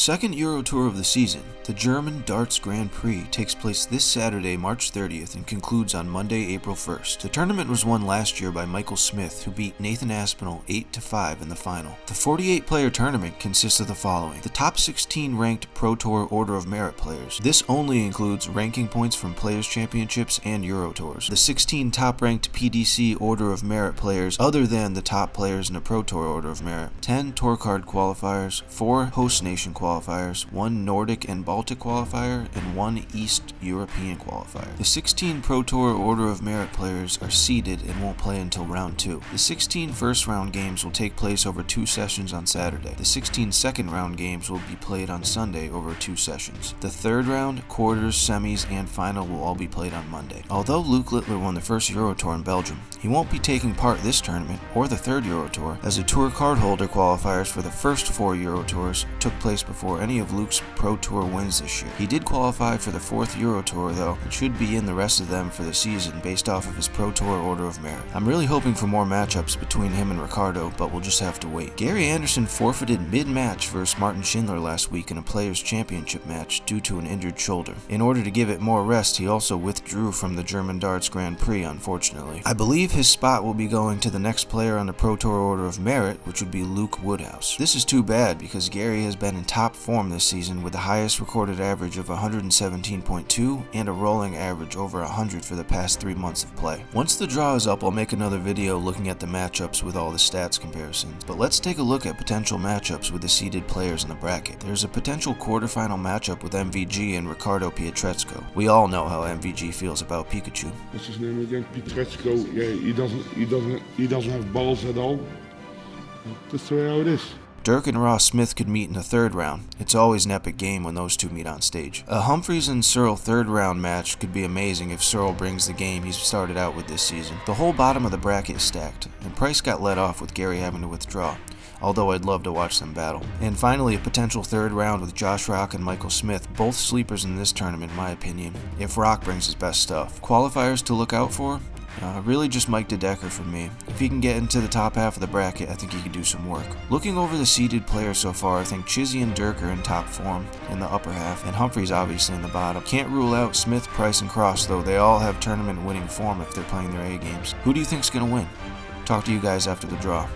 second Euro Tour of the season, the German Darts Grand Prix, takes place this Saturday, March 30th and concludes on Monday, April 1st. The tournament was won last year by Michael Smith, who beat Nathan Aspinall 8-5 in the final. The 48-player tournament consists of the following: the top 16 ranked Pro Tour Order of Merit players. This only includes ranking points from Players' Championships and Euro Tours. The 16 top-ranked PDC Order of Merit players other than the top players in the Pro Tour Order of Merit. 10 Tour Card qualifiers, 4 Host Nation qualifiers, 1 Nordic and Baltic qualifier, and 1 East European qualifier. The 16 Pro Tour Order of Merit players are seeded and won't play until round 2. The 16 first round games will take place over 2 sessions on Saturday. The 16 second round games will be played on Sunday over 2 sessions. The third round, quarters, semis, and final will all be played on Monday. Although Luke Littler won the first Euro Tour in Belgium, he won't be taking part this tournament or the third Euro Tour, as the Tour Card holder qualifiers for the first 4 Euro Tours took place before any of Luke's Pro Tour wins this year. He did qualify for the 4th Euro Tour though, and should be in the rest of them for the season based off of his Pro Tour Order of Merit. I'm really hoping for more matchups between him and Ricardo, but we'll just have to wait. Gary Anderson forfeited mid-match versus Martin Schindler last week in a Players' Championship match due to an injured shoulder. In order to give it more rest, he also withdrew from the German Darts Grand Prix, unfortunately. I believe his spot will be going to the next player on the Pro Tour Order of Merit, which would be Luke Woodhouse. This is too bad because Gary has been in top form this season with the highest recorded average of 117.2 and a rolling average over 100 for the past 3 months of play. Once the draw is up, I'll make another video looking at the matchups with all the stats comparisons, but let's take a look at potential matchups with the seeded players in the bracket. There's a potential quarterfinal matchup with MVG and Ricardo Pietrezco. We all know how MVG feels about PIKACHU. What's his name again? Pietrezco. Yeah, he doesn't have balls at all. That's the way how it is. Dirk and Ross Smith could meet in the third round. It's always an epic game when those two meet on stage. A Humphreys and Searle third round match could be amazing if Searle brings the game he's started out with this season. The whole bottom of the bracket is stacked, and Price got let off with Gary having to withdraw, although I'd love to watch them battle. And finally, a potential third round with Josh Rock and Michael Smith, both sleepers in this tournament in my opinion, if Rock brings his best stuff. Qualifiers to look out for? Really just Mike DeDecker for me. If he can get into the top half of the bracket, I think he can do some work. Looking over the seeded players so far, I think Chizzy and Dirk are in top form in the upper half, and Humphreys obviously in the bottom. Can't rule out Smith, Price, and Cross, though they all have tournament winning form if they're playing their A games. Who do you think's going to win? Talk to you guys after the draw.